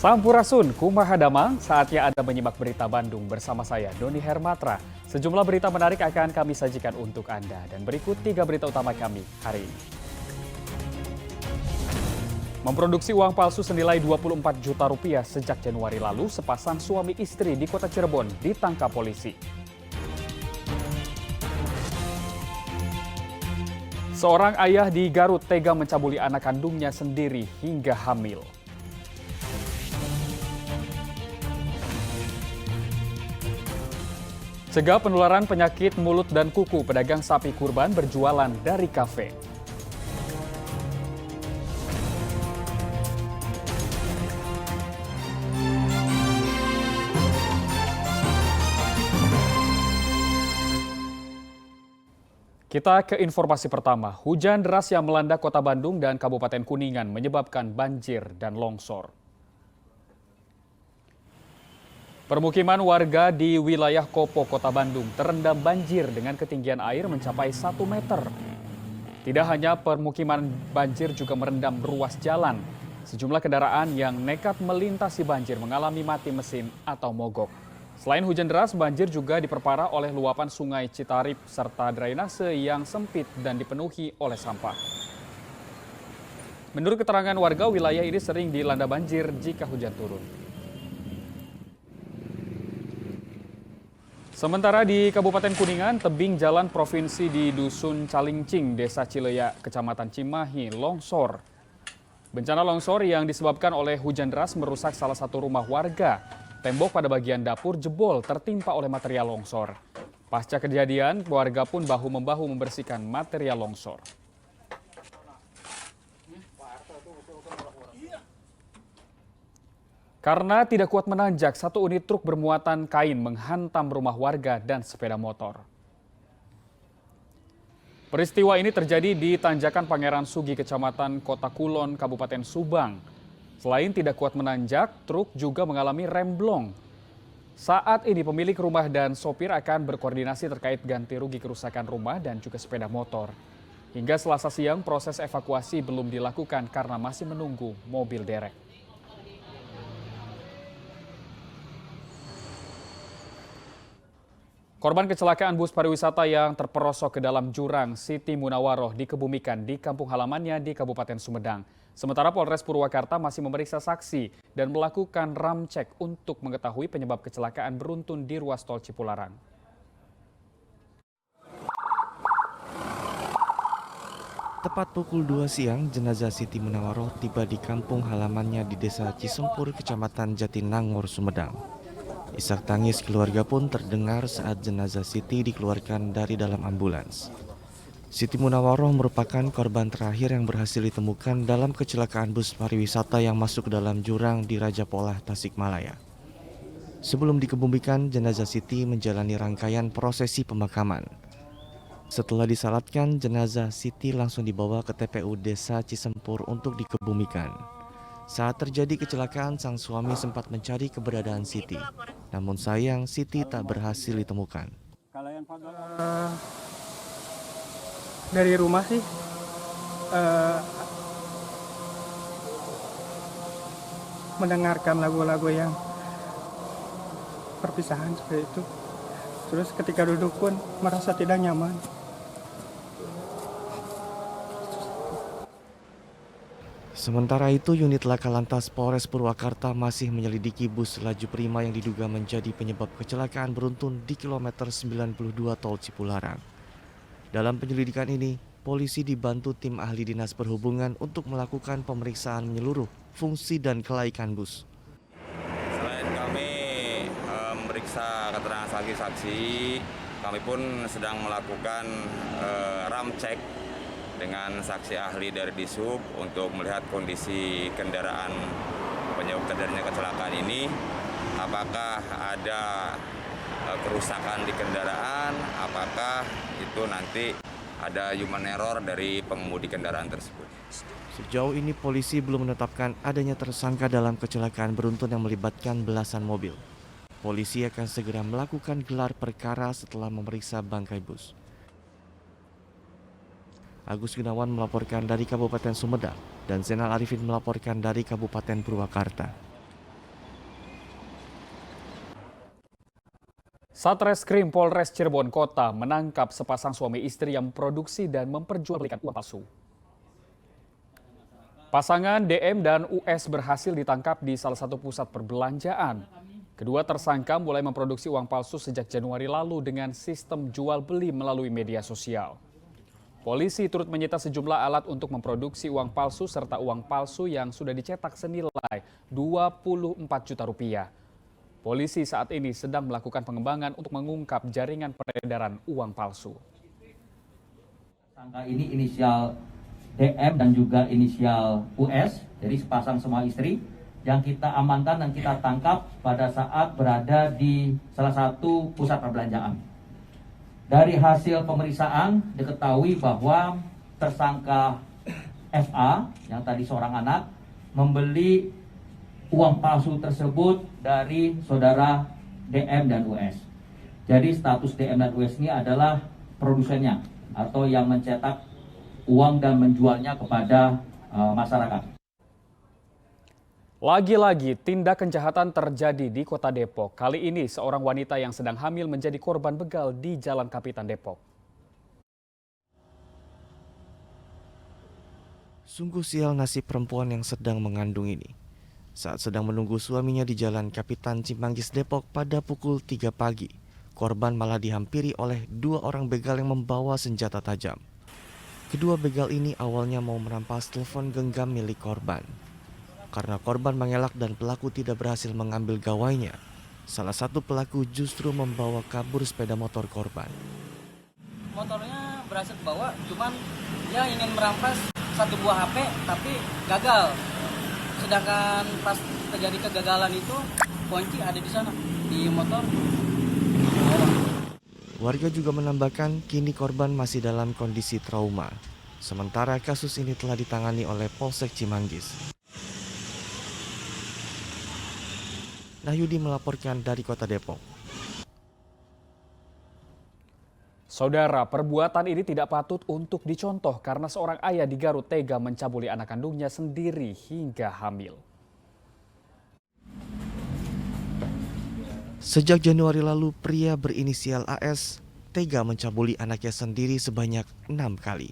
Sampurasun, kumaha damang, saatnya Anda menyimak berita Bandung bersama saya, Doni Hermatra. Sejumlah berita menarik akan kami sajikan untuk Anda. Dan berikut 3 berita utama kami hari ini. Memproduksi uang palsu senilai 24 juta rupiah sejak Januari lalu, sepasang suami istri di kota Cirebon ditangkap polisi. Seorang ayah di Garut tega mencabuli anak kandungnya sendiri hingga hamil. Cegah penularan penyakit mulut dan kuku, pedagang sapi kurban berjualan dari kafe. Kita ke informasi pertama. Hujan deras yang melanda kota Bandung dan Kabupaten Kuningan menyebabkan banjir dan longsor. Permukiman warga di wilayah Kopo, Kota Bandung terendam banjir dengan ketinggian air mencapai 1 meter. Tidak hanya permukiman, banjir juga merendam ruas jalan. Sejumlah kendaraan yang nekat melintasi banjir mengalami mati mesin atau mogok. Selain hujan deras, banjir juga diperparah oleh luapan sungai Citarip serta drainase yang sempit dan dipenuhi oleh sampah. Menurut keterangan warga, wilayah ini sering dilanda banjir jika hujan turun. Sementara di Kabupaten Kuningan, tebing jalan provinsi di Dusun Calingcing, Desa Cileya, Kecamatan Cimahi, longsor. Bencana longsor yang disebabkan oleh hujan deras merusak salah satu rumah warga. Tembok pada bagian dapur jebol tertimpa oleh material longsor. Pasca kejadian, warga pun bahu-membahu membersihkan material longsor. Karena tidak kuat menanjak, satu unit truk bermuatan kain menghantam rumah warga dan sepeda motor. Peristiwa ini terjadi di Tanjakan Pangeran Sugi, Kecamatan Kota Kulon, Kabupaten Subang. Selain tidak kuat menanjak, truk juga mengalami remblong. Saat ini pemilik rumah dan sopir akan berkoordinasi terkait ganti rugi kerusakan rumah dan juga sepeda motor. Hingga Selasa siang, proses evakuasi belum dilakukan karena masih menunggu mobil derek. Korban kecelakaan bus pariwisata yang terperosok ke dalam jurang Siti Munawaroh dikebumikan di kampung halamannya di Kabupaten Sumedang. Sementara Polres Purwakarta masih memeriksa saksi dan melakukan ramcek untuk mengetahui penyebab kecelakaan beruntun di ruas tol Cipularang. Tepat pukul 2 siang, jenazah Siti Munawaroh tiba di kampung halamannya di Desa Cisempur, Kecamatan Jatinangor, Sumedang. Isak tangis keluarga pun terdengar saat jenazah Siti dikeluarkan dari dalam ambulans. Siti Munawaroh merupakan korban terakhir yang berhasil ditemukan dalam kecelakaan bus pariwisata yang masuk ke dalam jurang di Raja Polah, Tasikmalaya. Sebelum dikebumikan, jenazah Siti menjalani rangkaian prosesi pemakaman. Setelah disalatkan, jenazah Siti langsung dibawa ke TPU Desa Cisempur untuk dikebumikan. Saat terjadi kecelakaan, sang suami sempat mencari keberadaan Siti. Namun sayang, Siti tak berhasil ditemukan. Dari rumah sih, mendengarkan lagu-lagu yang perpisahan seperti itu. Terus ketika duduk pun merasa tidak nyaman. Sementara itu, unit Laka Lantas Polres Purwakarta masih menyelidiki bus laju prima yang diduga menjadi penyebab kecelakaan beruntun di kilometer 92 Tol Cipularang. Dalam penyelidikan ini, polisi dibantu tim ahli dinas perhubungan untuk melakukan pemeriksaan menyeluruh fungsi dan kelaikan bus. Selain kami memeriksa keterangan saksi-saksi, kami pun sedang melakukan ramcek dengan saksi ahli dari Disub untuk melihat kondisi kendaraan penyebab terjadinya kecelakaan ini. Apakah ada kerusakan di kendaraan, apakah itu nanti ada human error dari pengemudi kendaraan tersebut. Sejauh ini polisi belum menetapkan adanya tersangka dalam kecelakaan beruntun yang melibatkan belasan mobil. Polisi akan segera melakukan gelar perkara setelah memeriksa bangkai bus. Agus Gunawan melaporkan dari Kabupaten Sumedang dan Zainal Arifin melaporkan dari Kabupaten Purwakarta. Satreskrim Polres Cirebon Kota menangkap sepasang suami istri yang memproduksi dan memperjualbelikan uang palsu. Pasangan DM dan US berhasil ditangkap di salah satu pusat perbelanjaan. Kedua tersangka mulai memproduksi uang palsu sejak Januari lalu dengan sistem jual beli melalui media sosial. Polisi turut menyita sejumlah alat untuk memproduksi uang palsu serta uang palsu yang sudah dicetak senilai 24 juta rupiah. Polisi saat ini sedang melakukan pengembangan untuk mengungkap jaringan peredaran uang palsu. Tersangka ini inisial DM dan juga inisial US, jadi sepasang suami istri yang kita amankan dan kita tangkap pada saat berada di salah satu pusat perbelanjaan. Dari hasil pemeriksaan diketahui bahwa tersangka FA yang tadi seorang anak membeli uang palsu tersebut dari saudara DM dan US. Jadi status DM dan US ini adalah produsennya atau yang mencetak uang dan menjualnya kepada masyarakat. Lagi-lagi tindak kejahatan terjadi di Kota Depok. Kali ini seorang wanita yang sedang hamil menjadi korban begal di Jalan Kapitan Depok. Sungguh sial nasib perempuan yang sedang mengandung ini. Saat sedang menunggu suaminya di Jalan Kapitan Cimanggis Depok pada pukul 3 pagi, korban malah dihampiri oleh dua orang begal yang membawa senjata tajam. Kedua begal ini awalnya mau merampas telepon genggam milik korban. Karena korban mengelak dan pelaku tidak berhasil mengambil gawainya, salah satu pelaku justru membawa kabur sepeda motor korban. Motornya berhasil bawa, cuman dia ingin merampas satu buah HP tapi gagal. Sedangkan pas terjadi kegagalan itu kunci ada di sana di motor. Warga juga menambahkan kini korban masih dalam kondisi trauma. Sementara kasus ini telah ditangani oleh Polsek Cimanggis. Nahyudi melaporkan dari Kota Depok. Saudara, perbuatan ini tidak patut untuk dicontoh karena seorang ayah di Garut tega mencabuli anak kandungnya sendiri hingga hamil. Sejak Januari lalu, pria berinisial AS tega mencabuli anaknya sendiri sebanyak 6 kali.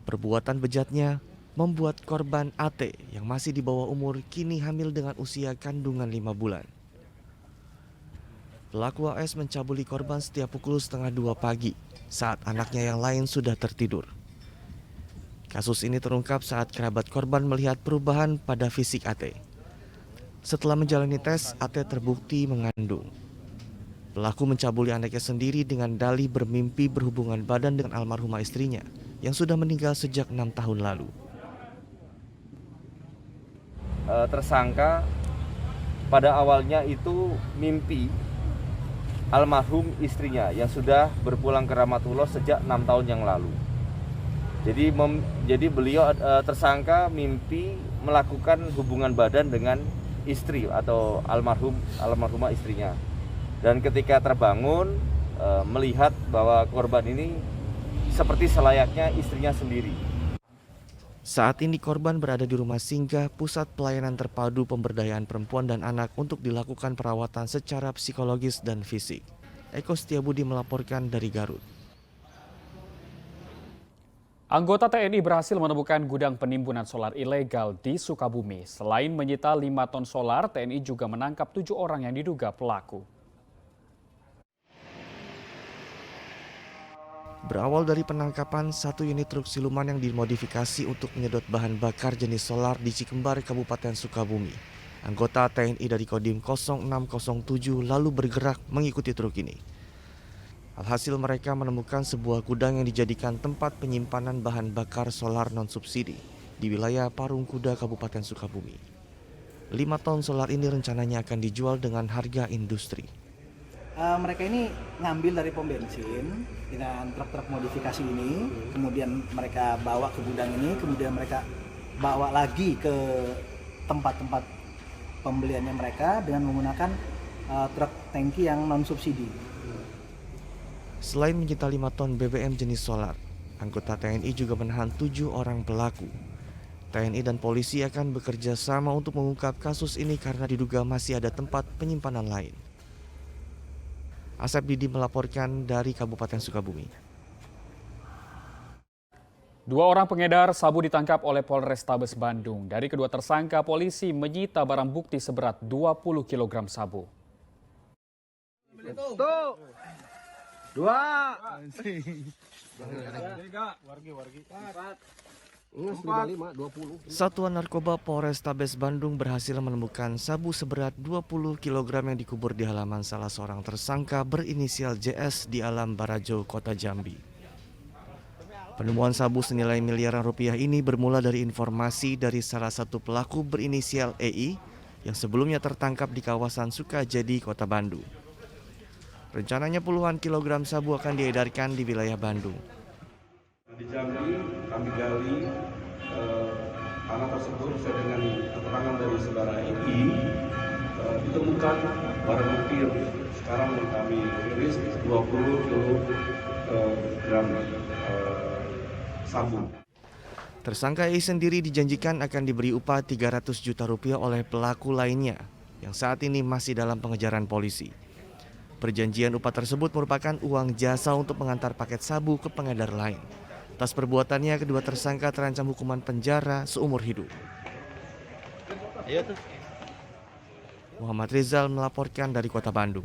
Perbuatan bejatnya membuat korban AT yang masih di bawah umur kini hamil dengan usia kandungan 5 bulan. Pelaku AS mencabuli korban setiap pukul 1:30 pagi saat anaknya yang lain sudah tertidur. Kasus ini terungkap saat kerabat korban melihat perubahan pada fisik AT. Setelah menjalani tes, AT terbukti mengandung. Pelaku mencabuli anaknya sendiri dengan dalih bermimpi berhubungan badan dengan almarhumah istrinya yang sudah meninggal sejak 6 tahun lalu. Tersangka pada awalnya itu mimpi almarhum istrinya yang sudah berpulang ke Rahmatullah sejak 6 tahun yang lalu. Jadi beliau tersangka mimpi melakukan hubungan badan dengan istri atau almarhumah istrinya. Dan ketika terbangun melihat bahwa korban ini seperti selayaknya istrinya sendiri. Saat ini korban berada di rumah singgah Pusat Pelayanan Terpadu Pemberdayaan Perempuan dan Anak untuk dilakukan perawatan secara psikologis dan fisik. Eko Setiabudi melaporkan dari Garut. Anggota TNI berhasil menemukan gudang penimbunan solar ilegal di Sukabumi. Selain menyita 5 ton solar, TNI juga menangkap 7 orang yang diduga pelaku. Berawal dari penangkapan satu unit truk siluman yang dimodifikasi untuk menyedot bahan bakar jenis solar di Cikembar, Kabupaten Sukabumi. Anggota TNI dari Kodim 0607 lalu bergerak mengikuti truk ini. Alhasil mereka menemukan sebuah gudang yang dijadikan tempat penyimpanan bahan bakar solar non-subsidi di wilayah Parungkuda, Kabupaten Sukabumi. 5 ton solar ini rencananya akan dijual dengan harga industri. Mereka ini ngambil dari pom bensin dengan truk-truk modifikasi ini, kemudian mereka bawa ke gudang ini, kemudian mereka bawa lagi ke tempat-tempat pembeliannya mereka dengan menggunakan truk tangki yang non-subsidi. Selain menyita 5 ton BBM jenis solar, anggota TNI juga menahan 7 orang pelaku. TNI dan polisi akan bekerja sama untuk mengungkap kasus ini karena diduga masih ada tempat penyimpanan lain. Asep Didi melaporkan dari Kabupaten Sukabumi. 2 orang pengedar sabu ditangkap oleh Polrestabes Bandung. Dari kedua tersangka, polisi menyita barang bukti seberat 20 kg sabu. Satuan Narkoba Polrestabes Bandung berhasil menemukan sabu seberat 20 kg yang dikubur di halaman salah seorang tersangka berinisial JS di Alam Barajo, Kota Jambi. Penemuan sabu senilai miliaran rupiah ini bermula dari informasi dari salah satu pelaku berinisial EI yang sebelumnya tertangkap di kawasan Sukajadi, Kota Bandung. Rencananya puluhan kilogram sabu akan diedarkan di wilayah Bandung. Di Jambi kami gali tanah tersebut sesuai dengan keterangan dari saudara EI, ditemukan barang bukti sekarang yang kami rilis 20 kilogram sabu. Tersangka EI sendiri dijanjikan akan diberi upah 300 juta rupiah oleh pelaku lainnya yang saat ini masih dalam pengejaran polisi. Perjanjian upah tersebut merupakan uang jasa untuk mengantar paket sabu ke pengedar lain. Atas perbuatannya, kedua tersangka terancam hukuman penjara seumur hidup. Muhammad Rizal melaporkan dari Kota Bandung.